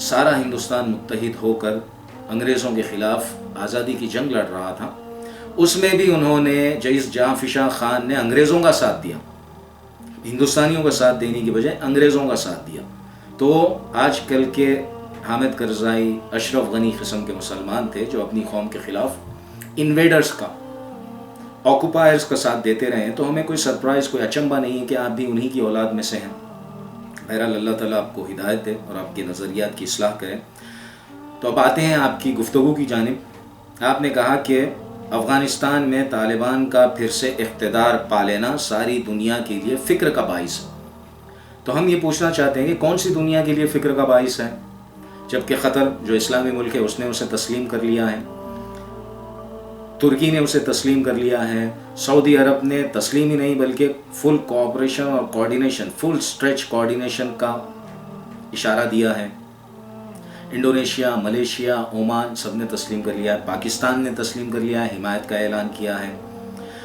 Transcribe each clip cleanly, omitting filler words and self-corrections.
سارا ہندوستان متحد ہو کر انگریزوں کے خلاف آزادی کی جنگ لڑ رہا تھا، اس میں بھی انہوں نے جہاں فشاں خان نے انگریزوں کا ساتھ دیا، ہندوستانیوں کا ساتھ دینے کی بجائے انگریزوں کا ساتھ دیا۔ تو آج کل کے حامد کرزائی، اشرف غنی قسم کے مسلمان تھے جو اپنی قوم کے خلاف انویڈرز کا، آکوپائرز کا ساتھ دیتے رہے ہیں، تو ہمیں کوئی سرپرائز، کوئی اچنبھا نہیں ہے کہ آپ بھی انہی کی اولاد میں سے ہیں۔ بہرحال اللہ تعالیٰ آپ کو ہدایت دے اور آپ کے نظریات کی اصلاح کرے۔ تو اب آتے ہیں آپ کی گفتگو کی جانب۔ آپ نے کہا کہ افغانستان میں طالبان کا پھر سے اقتدار پا لینا ساری دنیا کے لیے فکر کا باعث ہے۔ تو ہم یہ پوچھنا چاہتے ہیں کہ کون سی دنیا کے لیے فکر کا باعث ہے، جبکہ قطر جو اسلامی ملک ہے اس نے اسے تسلیم کر لیا ہے، ترکی نے اسے تسلیم کر لیا ہے، سعودی عرب نے تسلیم ہی نہیں بلکہ فل کوآپریشن اور کوآرڈینیشن، فل اسٹریچ کوآرڈینیشن کا اشارہ دیا ہے، انڈونیشیا، ملیشیا، عمان سب نے تسلیم کر لیا ہے، پاکستان نے تسلیم کر لیا ہے، حمایت کا اعلان کیا ہے،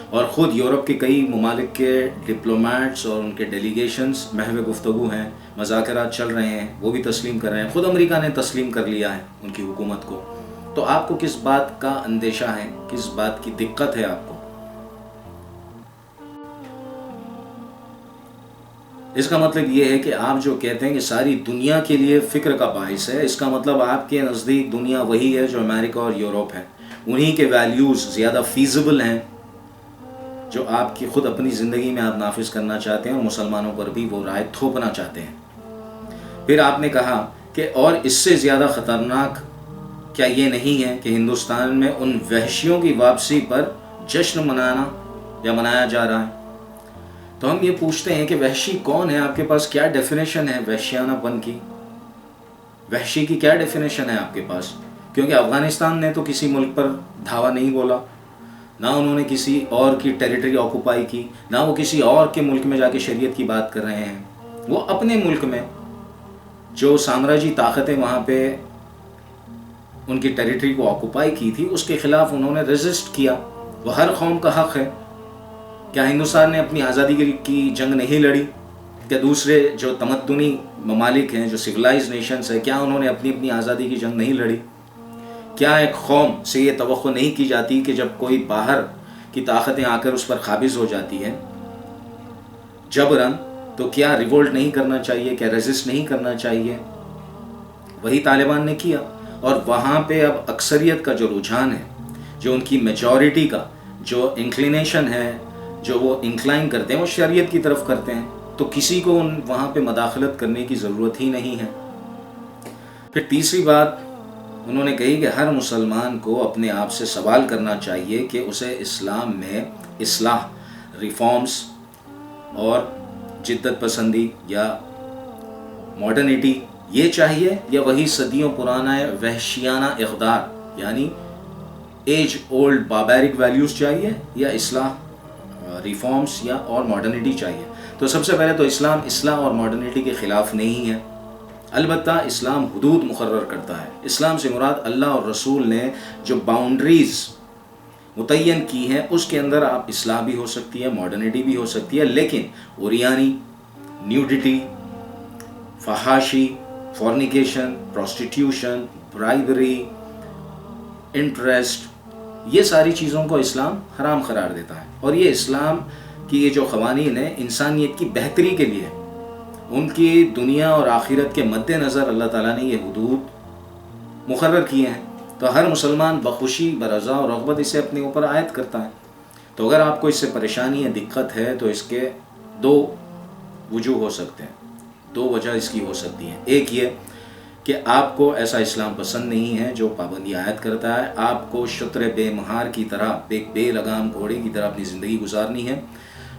اور خود یورپ کے کئی ممالک کے ڈپلومیٹس اور ان کے ڈیلیگیشنز محو گفتگو ہیں، مذاکرات چل رہے ہیں، وہ بھی تسلیم کر رہے ہیں، خود امریکہ نے تسلیم کر لیا ہے ان کی حکومت کو۔ تو آپ کو کس بات کا اندیشہ ہے، کس بات کی دقت ہے آپ کو؟ اس کا مطلب یہ ہے کہ آپ جو کہتے ہیں کہ ساری دنیا کے لیے فکر کا باعث ہے، اس کا مطلب آپ کے نزدیک دنیا وہی ہے جو امریکہ اور یورپ ہے، انہی کے ویلیوز زیادہ فیزیبل ہیں جو آپ کی خود اپنی زندگی میں آپ نافذ کرنا چاہتے ہیں اور مسلمانوں پر بھی وہ رائے تھوپنا چاہتے ہیں۔ پھر آپ نے کہا کہ اور اس سے زیادہ خطرناک کیا یہ نہیں ہے کہ ہندوستان میں ان وحشیوں کی واپسی پر جشن منایا جا رہا ہے؟ تو ہم یہ پوچھتے ہیں کہ وحشی کون ہے؟ آپ کے پاس کیا ڈیفینیشن ہے وحشیانہ پن کی؟ وحشی کی کیا ڈیفینیشن ہے آپ کے پاس؟ کیونکہ افغانستان نے تو کسی ملک پر دھاوا نہیں بولا، نہ انہوں نے کسی اور کی ٹیریٹری آکوپائی کی، نہ وہ کسی اور کے ملک میں جا کے شریعت کی بات کر رہے ہیں۔ وہ اپنے ملک میں جو سامراجی طاقتیں وہاں پہ ان کی ٹیریٹری کو آکوپائی کی تھی اس کے خلاف انہوں نے ریزسٹ کیا۔ وہ ہر قوم کا حق ہے۔ کیا ہندوستان نے اپنی آزادی کی جنگ نہیں لڑی؟ کیا دوسرے جو تمدنی ممالک ہیں، جو سویلائز نیشنز ہیں، کیا انہوں نے اپنی آزادی کی جنگ نہیں لڑی؟ کیا ایک قوم سے یہ توقع نہیں کی جاتی کہ جب کوئی باہر کی طاقتیں آ کر اس پر قابض ہو جاتی ہیں جبراً، تو کیا ریولٹ نہیں کرنا چاہیے، کیا ریزسٹ نہیں کرنا چاہیے؟ وہی طالبان نے کیا، اور وہاں پہ اب اکثریت کا جو رجحان ہے، جو ان کی میجورٹی کا جو انکلینیشن ہے، جو وہ انکلائن کرتے ہیں، وہ شریعت کی طرف کرتے ہیں، تو کسی کو وہاں پہ مداخلت کرنے کی ضرورت ہی نہیں ہے۔ پھر تیسری بات انہوں نے کہی کہ ہر مسلمان کو اپنے آپ سے سوال کرنا چاہیے کہ اسے اسلام میں اصلاح، ریفارمز اور جدت پسندی یا ماڈرنٹی یہ چاہیے، یا وہی صدیوں پرانا وحشیانہ اقدار یعنی ایج اولڈ باربیرک ویلیوز چاہیے، یا اصلاح، ریفارمز یا اور ماڈرنٹی چاہیے؟ تو سب سے پہلے تو اسلام اصلاح اور ماڈرنٹی کے خلاف نہیں ہے، البتہ اسلام حدود مقرر کرتا ہے۔ اسلام سے مراد اللہ اور رسول نے جو باؤنڈریز متعین کی ہیں اس کے اندر آپ اصلاح بھی ہو سکتی ہے، ماڈرنٹی بھی ہو سکتی ہے، لیکن اوریانی، نیوڈیٹی، فحاشی، فورنیکیشن، پروسٹیٹیوشن، برائبری، انٹرسٹ، یہ ساری چیزوں کو اسلام حرام قرار دیتا ہے، اور یہ اسلام کی یہ جو قوانین ہیں انسانیت کی بہتری کے لیے، ان کی دنیا اور آخرت کے مد نظر اللہ تعالیٰ نے یہ حدود مقرر کیے ہیں، تو ہر مسلمان بخوشی، برضا اور رغبت اسے اپنے اوپر عائد کرتا ہے۔ تو اگر آپ کو اس سے پریشانی یا دقت ہے تو اس کے دو وجوہ ہو سکتے ہیں، دو وجہ اس کی ہو سکتی ہیں۔ ایک یہ کہ آپ کو ایسا اسلام پسند نہیں ہے جو پابندی عائد کرتا ہے، آپ کو شتر بے مہار کی طرح، بے لگام گھوڑے کی طرح اپنی زندگی گزارنی ہے،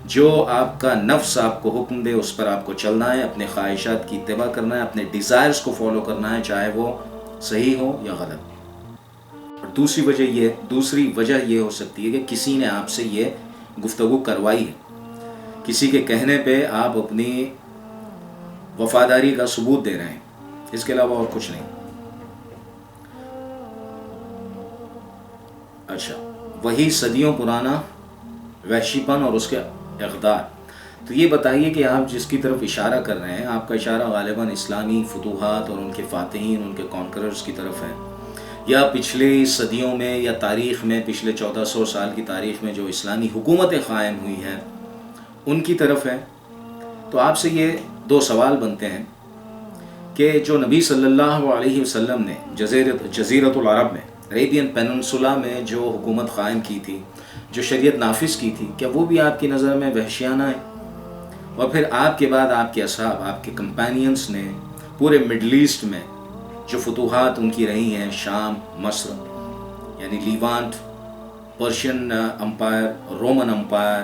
جو آپ کا نفس آپ کو حکم دے اس پر آپ کو چلنا ہے، اپنے خواہشات کی اتباع کرنا ہے، اپنے ڈیزائرز کو فالو کرنا ہے، چاہے وہ صحیح ہو یا غلط۔ اور دوسری وجہ یہ ہو سکتی ہے کہ کسی نے آپ سے یہ گفتگو کروائی ہے، کسی کے کہنے پہ آپ اپنی وفاداری کا ثبوت دے رہے ہیں، اس کے علاوہ اور کچھ نہیں۔ اچھا، وہی صدیوں پرانا وحشی پن اور اس کے اقدار تو یہ بتائیے کہ آپ جس کی طرف اشارہ کر رہے ہیں، آپ کا اشارہ غالباً اسلامی فتوحات اور ان کے فاتحین، ان کے کانکررز کی طرف ہے، یا پچھلے صدیوں میں یا تاریخ میں، پچھلے 1400 سال کی تاریخ میں جو اسلامی حکومتیں قائم ہوئی ہیں ان کی طرف ہے. تو آپ سے یہ دو سوال بنتے ہیں کہ جو نبی صلی اللہ علیہ وسلم نے جزیرۃ العرب میں، عربین پیننسولا میں جو حکومت قائم کی تھی، جو شریعت نافذ کی تھی، کیا وہ بھی آپ کی نظر میں وحشیانہ ہے؟ اور پھر آپ کے بعد آپ کے اصحاب، آپ کے کمپینینز نے پورے مڈل ایسٹ میں جو فتوحات ان کی رہی ہیں، شام، مصر یعنی لیوانٹ، پرشین امپائر، رومن امپائر،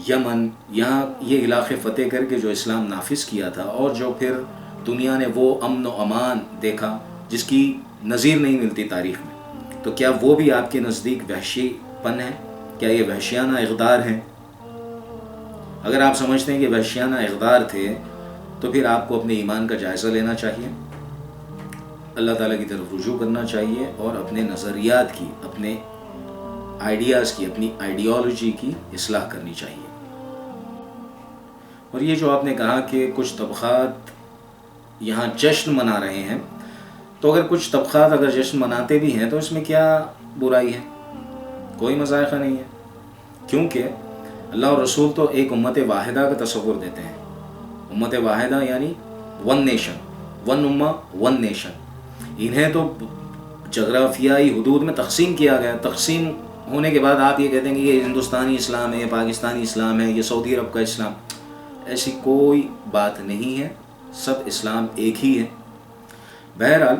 یمن، یہاں یہ علاقے فتح کر کے جو اسلام نافذ کیا تھا، اور جو پھر دنیا نے وہ امن و امان دیکھا جس کی نظیر نہیں ملتی تاریخ میں، تو کیا وہ بھی آپ کے نزدیک وحشی پن ہے؟ کیا یہ وحشیانہ اقدار ہیں؟ اگر آپ سمجھتے ہیں کہ وحشیانہ اقدار تھے تو پھر آپ کو اپنے ایمان کا جائزہ لینا چاہیے، اللہ تعالیٰ کی طرف رجوع کرنا چاہیے، اور اپنے نظریات کی، اپنے آئیڈیاز کی، اپنی آئیڈیالوجی کی اصلاح کرنی چاہیے. اور یہ جو آپ نے کہا کہ کچھ طبقات یہاں جشن منا رہے ہیں، تو اگر کچھ طبقات اگر جشن مناتے بھی ہیں تو اس میں کیا برائی ہے؟ کوئی مذائقہ نہیں ہے، کیونکہ اللہ اور رسول تو ایک امت واحدہ کا تصور دیتے ہیں. امت واحدہ یعنی ون نیشن، ون امہ ون نیشن. انہیں تو جغرافیائی حدود میں تقسیم کیا گیا. تقسیم ہونے کے بعد آپ یہ کہتے ہیں کہ یہ ہندوستانی اسلام ہے، یہ پاکستانی اسلام ہے، یہ سعودی عرب کا اسلام. ایسی کوئی بات نہیں ہے، سب اسلام ایک ہی ہے. بہرحال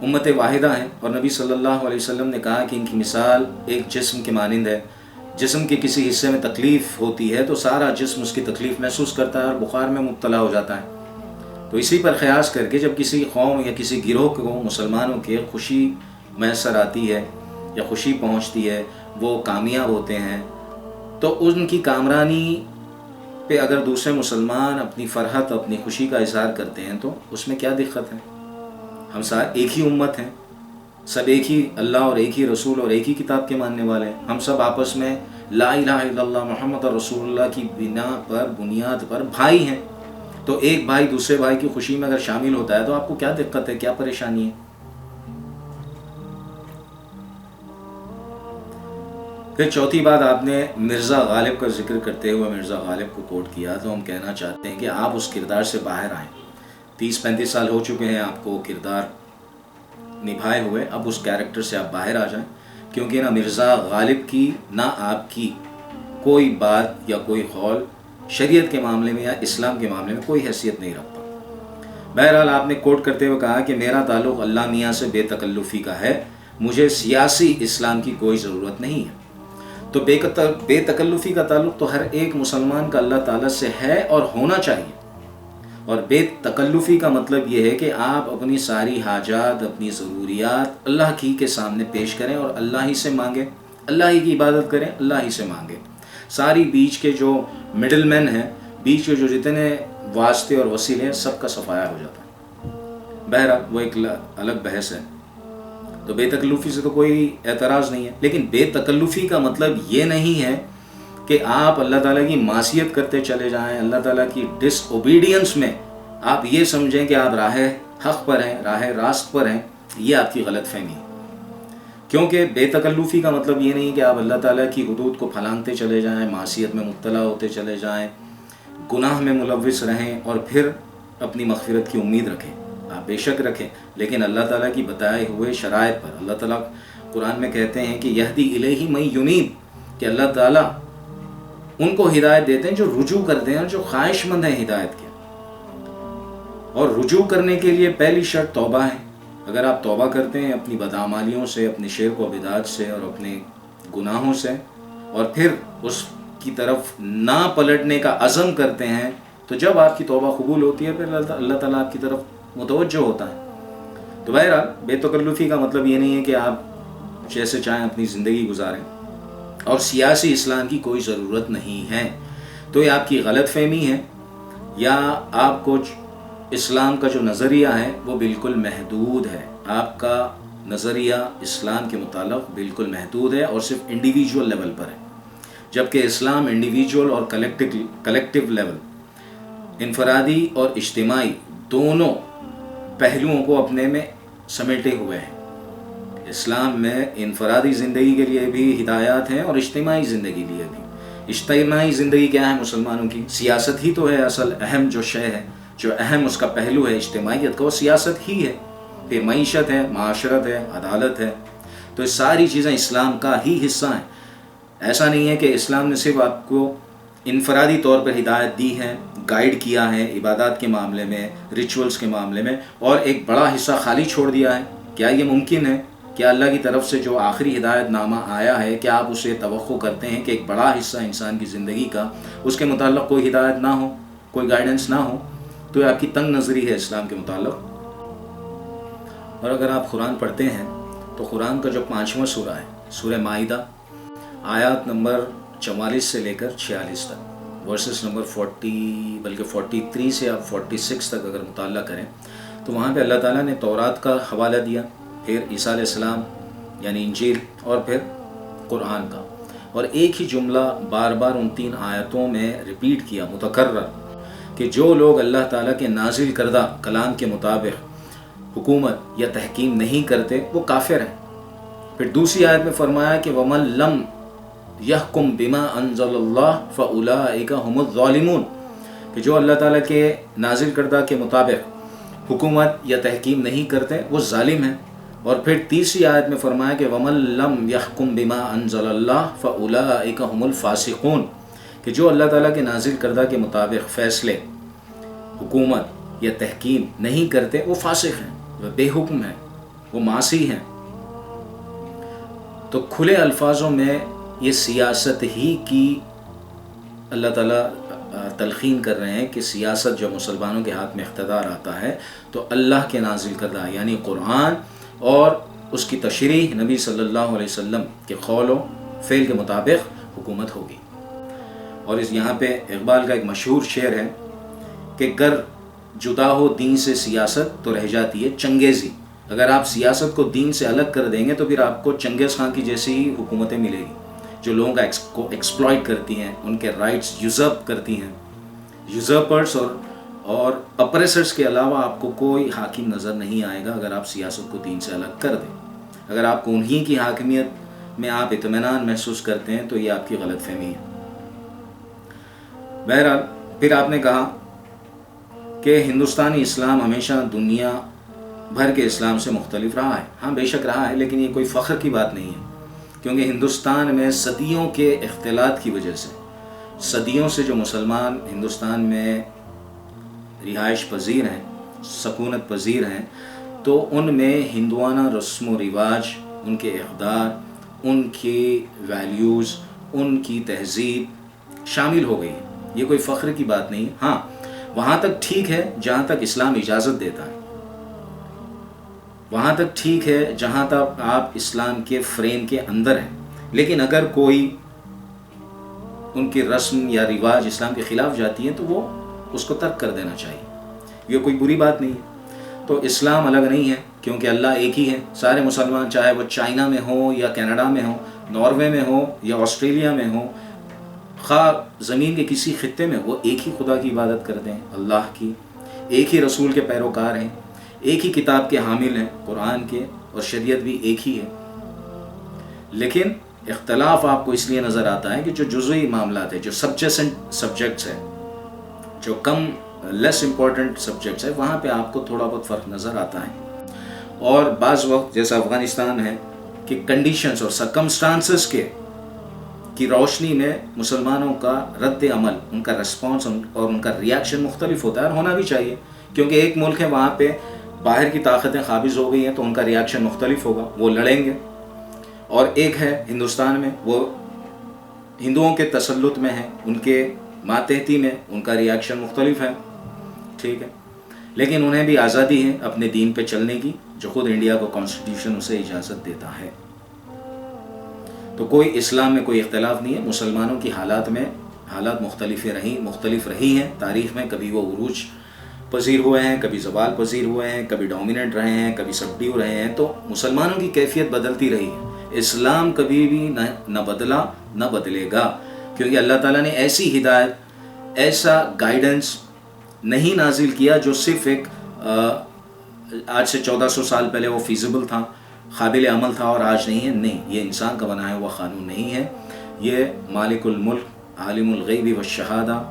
امت واحدہ ہیں، اور نبی صلی اللہ علیہ وسلم نے کہا کہ ان کی مثال ایک جسم کے مانند ہے. جسم کے کسی حصے میں تکلیف ہوتی ہے تو سارا جسم اس کی تکلیف محسوس کرتا ہے اور بخار میں مبتلا ہو جاتا ہے. تو اسی پر قیاس کر کے جب کسی قوم یا کسی گروہ کو، مسلمانوں کے خوشی میسر آتی ہے یا خوشی پہنچتی ہے، وہ کامیاب ہوتے ہیں، تو ان کی کامرانی پہ اگر دوسرے مسلمان اپنی فرحت، اپنی خوشی کا اظہار کرتے ہیں تو اس میں کیا دقت ہے؟ ہم سب ایک ہی امت ہیں، سب ایک ہی اللہ اور ایک ہی رسول اور ایک ہی کتاب کے ماننے والے ہیں. ہم سب آپس میں لا الہ الا اللہ محمد رسول اللہ کی بنیاد پر بھائی ہیں. تو ایک بھائی دوسرے بھائی کی خوشی میں اگر شامل ہوتا ہے تو آپ کو کیا دقت ہے، کیا پریشانی ہے؟ پھر چوتھی بات، آپ نے مرزا غالب کا ذکر کرتے ہوئے مرزا غالب کو کوٹ کیا. تو ہم کہنا چاہتے ہیں کہ آپ اس کردار سے باہر آئیں. 30-35 سال ہو چکے ہیں آپ کو کردار نبھائے ہوئے، اب اس کیریکٹر سے آپ باہر آ جائیں، کیونکہ نہ مرزا غالب کی نہ آپ کی کوئی بات یا کوئی قول شریعت کے معاملے میں یا اسلام کے معاملے میں کوئی حیثیت نہیں رکھتا. بہرحال آپ نے کوٹ کرتے ہوئے کہا کہ میرا تعلق اللہ میاں سے بے تکلفی کا ہے، مجھے سیاسی اسلام کی کوئی ضرورت نہیں ہے. تو بے تکلفی کا تعلق تو ہر ایک مسلمان کا اللہ تعالیٰ سے ہے اور ہونا چاہیے. اور بے تکلفی کا مطلب یہ ہے کہ آپ اپنی ساری حاجات، اپنی ضروریات اللہ کی کے سامنے پیش کریں اور اللہ ہی سے مانگیں، اللہ ہی کی عبادت کریں، اللہ ہی سے مانگیں. ساری بیچ کے جو مڈل مین ہیں، بیچ کے جو جتنے واسطے اور وسیلے ہیں، سب کا صفایا ہو جاتا ہے. بہرحال وہ ایک الگ بحث ہے. تو بے تکلفی سے تو کوئی اعتراض نہیں ہے، لیکن بے تکلفی کا مطلب یہ نہیں ہے کہ آپ اللہ تعالیٰ کی معصیت کرتے چلے جائیں، اللہ تعالیٰ کی ڈس اوبیڈینس میں آپ یہ سمجھیں کہ آپ راہ حق پر ہیں، راہ راست پر ہیں. یہ آپ کی غلط فہمی ہے، کیونکہ بے تکلفی کا مطلب یہ نہیں کہ آپ اللہ تعالیٰ کی حدود کو پھلانگتے چلے جائیں، معصیت میں مبتلا ہوتے چلے جائیں، گناہ میں ملوث رہیں اور پھر اپنی مغفرت کی امید رکھیں. آپ بے شک رکھیں، لیکن اللہ تعالیٰ کی بتائے ہوئے شرائط پر. اللہ تعالیٰ قرآن میں کہتے ہیں کہ یہدی الیہ من ینیب، کہ اللہ تعالیٰ ان کو ہدایت دیتے ہیں جو رجوع کرتے ہیں اور جو خواہش مند ہیں ہدایت کے. اور رجوع کرنے کے لیے پہلی شرط توبہ ہے. اگر آپ توبہ کرتے ہیں اپنی بدعمالیوں سے، اپنے شرک و بدعت سے اور اپنے گناہوں سے، اور پھر اس کی طرف نہ پلٹنے کا عزم کرتے ہیں، تو جب آپ کی توبہ قبول ہوتی ہے پھر اللہ تعالیٰ آپ کی طرف متوجہ ہوتا ہے. تو بہرحال بے تکلفی کا مطلب یہ نہیں ہے کہ آپ جیسے چاہیں اپنی زندگی گزاریں، اور سیاسی اسلام کی کوئی ضرورت نہیں ہے. تو یہ آپ کی غلط فہمی ہے، یا آپ کو اسلام کا جو نظریہ ہے وہ بالکل محدود ہے. آپ کا نظریہ اسلام کے متعلق بالکل محدود ہے اور صرف انڈیویجول لیول پر ہے. جبکہ اسلام انڈیویجول اور کلیکٹیو لیول، انفرادی اور اجتماعی دونوں پہلوؤں کو اپنے میں سمیٹے ہوئے ہیں۔ اسلام میں انفرادی زندگی کے لیے بھی ہدایات ہیں اور اجتماعی زندگی کے لیے بھی۔ اجتماعی زندگی کیا ہے مسلمانوں کی؟ سیاست ہی تو ہے اصل اہم جو شے ہے، جو اہم اس کا پہلو ہے اجتماعیت کا، وہ سیاست ہی ہے۔ پھر معیشت ہے، معاشرت ہے، عدالت ہے، تو یہ ساری چیزیں اسلام کا ہی حصہ ہیں۔ ایسا نہیں ہے کہ اسلام نے صرف آپ کو انفرادی طور پر ہدایت دی ہے، گائیڈ کیا ہے عبادات کے معاملے میں، ریچولز کے معاملے میں، اور ایک بڑا حصہ خالی چھوڑ دیا ہے۔ کیا یہ ممکن ہے؟ کیا اللہ کی طرف سے جو آخری ہدایت نامہ آیا ہے، کیا آپ اسے توقع کرتے ہیں کہ ایک بڑا حصہ انسان کی زندگی کا اس کے متعلق کوئی ہدایت نہ ہو، کوئی گائیڈنس نہ ہو؟ تو یہ آپ کی تنگ نظری ہے اسلام کے متعلق۔ اور اگر آپ قرآن پڑھتے ہیں تو قرآن کا جو 5واں سورہ ہے، سورہ مائدہ، آیات نمبر 44 سے لے کر 46 تک، ورسز نمبر 43 سے آپ 46 تک اگر مطالعہ کریں تو وہاں پہ اللہ تعالیٰ نے تورات کا حوالہ دیا، پھر عیسیٰ علیہ السلام یعنی انجیل، اور پھر قرآن کا، اور ایک ہی جملہ بار بار ان 3 آیتوں میں ریپیٹ کیا متکرر کہ جو لوگ اللہ تعالیٰ کے نازل کردہ کلام کے مطابق حکومت یا تحکیم نہیں کرتے وہ کافر ہیں۔ پھر دوسری آیت میں فرمایا کہ وَمَن لَمْ يَحْكُمْ بِمَا أَنزَلَ اللَّهُ فَأُولَٰئِكَ هُمُ الظَّالِمُونَ، کہ جو اللہ تعالیٰ کے نازل کردہ کے مطابق حکومت یا تحکیم نہیں کرتے وہ ظالم ہیں۔ اور پھر تیسری آیت میں فرمایا کہ وَمَن لَمْ يَحْكُمْ بِمَا أَنزَلَ اللَّهُ فَأُولَٰئِكَ هُمُ الْفَاسِقُونَ، کہ جو اللہ تعالیٰ کے نازل کردہ کے مطابق فیصلے، حکومت یا تحکیم نہیں کرتے وہ فاسق ہیں، وہ بے حکم ہیں، وہ معاصی ہیں۔ تو کھلے الفاظوں میں یہ سیاست ہی کی اللہ تعالیٰ تلقین کر رہے ہیں کہ سیاست جو مسلمانوں کے ہاتھ میں اقتدار آتا ہے تو اللہ کے نازل کردہ یعنی قرآن اور اس کی تشریح نبی صلی اللہ علیہ وسلم کے قول و فعل کے مطابق حکومت ہوگی۔ اور یہاں پہ اقبال کا ایک مشہور شعر ہے کہ گر جدا ہو دین سے سیاست تو رہ جاتی ہے چنگیزی۔ اگر آپ سیاست کو دین سے الگ کر دیں گے تو پھر آپ کو چنگیز خان کی جیسی ہی حکومتیں ملے گی جو لوگوں کا ایکسپلائٹ کرتی ہیں، ان کے رائٹس یوزرپ کرتی ہیں۔ یوزرپرس اور اپریسرس کے علاوہ آپ کو کوئی حاکم نظر نہیں آئے گا اگر آپ سیاست کو دین سے الگ کر دیں۔ اگر آپ کو انہی کی حاکمیت میں آپ اطمینان محسوس کرتے ہیں تو یہ آپ کی غلط فہمی ہے۔ بہرحال پھر آپ نے کہا کہ ہندوستانی اسلام ہمیشہ دنیا بھر کے اسلام سے مختلف رہا ہے۔ ہاں بے شک رہا ہے، لیکن یہ کوئی فخر کی بات نہیں ہے، کیونکہ ہندوستان میں صدیوں کے اختلاط کی وجہ سے، صدیوں سے جو مسلمان ہندوستان میں رہائش پذیر ہیں، سکونت پذیر ہیں، تو ان میں ہندوانہ رسم و رواج، ان کے اقدار، ان کی ویلیوز، ان کی تہذیب شامل ہو گئی ہے۔ یہ کوئی فخر کی بات نہیں ہے۔ ہاں وہاں تک ٹھیک ہے جہاں تک اسلام اجازت دیتا ہے، وہاں تک ٹھیک ہے جہاں تک آپ اسلام کے فریم کے اندر ہیں، لیکن اگر کوئی ان کی رسم یا رواج اسلام کے خلاف جاتی ہے تو وہ اس کو ترک کر دینا چاہیے۔ یہ کوئی بری بات نہیں ہے۔ تو اسلام الگ نہیں ہے کیونکہ اللہ ایک ہی ہے۔ سارے مسلمان چاہے وہ چائنا میں ہوں یا کینیڈا میں ہوں، ناروے میں ہوں یا آسٹریلیا میں ہوں، خواہ زمین کے کسی خطے میں، وہ ایک ہی خدا کی عبادت کرتے ہیں، اللہ کی، ایک ہی رسول کے پیروکار ہیں، ایک ہی کتاب کے حامل ہیں، قرآن کے، اور شریعت بھی ایک ہی ہے۔ لیکن اختلاف آپ کو اس لیے نظر آتا ہے کہ جو جزوی معاملات ہیں، جو سبجیکٹس ہیں، جو کم لیس امپورٹنٹ سبجیکٹس ہیں، وہاں پہ آپ کو تھوڑا بہت فرق نظر آتا ہے۔ اور بعض وقت جیسا افغانستان ہے کہ کنڈیشنز اور سرکمسٹانسز کی روشنی میں مسلمانوں کا رد عمل، ان کا ریسپانس اور ان کا ریاکشن مختلف ہوتا ہے، اور ہونا بھی چاہیے، کیونکہ ایک ملک ہے وہاں پہ باہر کی طاقتیں قابض ہو گئی ہیں تو ان کا ریاکشن مختلف ہوگا، وہ لڑیں گے، اور ایک ہے ہندوستان میں وہ ہندوؤں کے تسلط میں ہے، ان کے ماتحتی میں، ان کا ریاکشن مختلف ہے، ٹھیک ہے، لیکن انہیں بھی آزادی ہے اپنے دین پہ چلنے کی، جو خود انڈیا کو کانسٹیٹیوشن اسے اجازت دیتا ہے۔ تو کوئی اسلام میں کوئی اختلاف نہیں ہے۔ مسلمانوں کی حالات مختلف رہی ہیں تاریخ میں، کبھی وہ عروج پذیر ہوئے ہیں، کبھی زوال پذیر ہوئے ہیں، کبھی ڈومیننٹ رہے ہیں، کبھی سبڈیو رہے ہیں، تو مسلمانوں کی کیفیت بدلتی رہی ہے۔ اسلام کبھی بھی نہ بدلا نہ بدلے گا۔ کیونکہ اللہ تعالیٰ نے ایسی ہدایت, ایسا گائیڈنس نہیں نازل کیا جو صرف ایک آج سے 1400 سال پہلے وہ فیزیبل تھا, قابل عمل تھا اور آج نہیں ہے. نہیں, یہ انسان کا بنایا ہوا قانون نہیں ہے. یہ مالک الملک عالم الغیب والشہادہ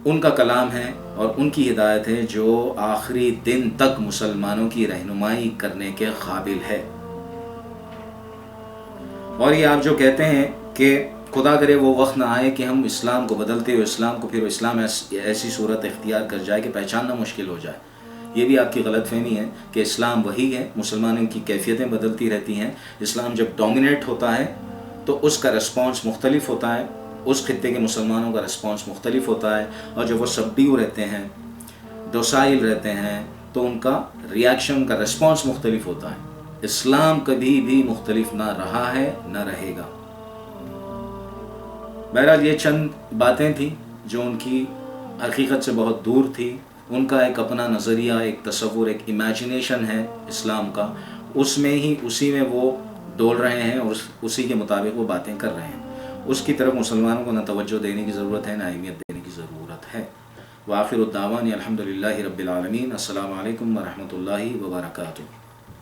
ان کا کلام ہے اور ان کی ہدایت ہے جو آخری دن تک مسلمانوں کی رہنمائی کرنے کے قابل ہے. اور یہ آپ جو کہتے ہیں کہ خدا کرے وہ وقت نہ آئے کہ ہم اسلام کو بدلتے ہوئے اسلام کو پھر اسلام ایسی صورت اختیار کر جائے کہ پہچاننا مشکل ہو جائے, یہ بھی آپ کی غلط فہمی ہے کہ اسلام وہی ہے. مسلمانوں کی کیفیتیں بدلتی رہتی ہیں. اسلام جب ڈومینیٹ ہوتا ہے تو اس کا رسپانس مختلف ہوتا ہے, اس خطے کے مسلمانوں کا رسپانس مختلف ہوتا ہے, اور جب وہ سبڈیو رہتے ہیں, ڈوسائل رہتے ہیں, تو ان کا ریاکشن, ان کا رسپانس مختلف ہوتا ہے. اسلام کبھی بھی مختلف نہ رہا ہے نہ رہے گا. بہرحال یہ چند باتیں تھیں جو ان کی حقیقت سے بہت دور تھی. ان کا ایک اپنا نظریہ, ایک تصور, ایک امیجنیشن ہے اسلام کا, اس میں ہی اسی میں وہ ڈول رہے ہیں اور اسی کے مطابق وہ باتیں کر رہے ہیں. اس کی طرف مسلمانوں کو نہ توجہ دینے کی ضرورت ہے نہ اہمیت دینے کی ضرورت ہے. وآخر الدعوان الحمدللہ رب العالمین. السلام علیکم ورحمۃ اللہ وبرکاتہ.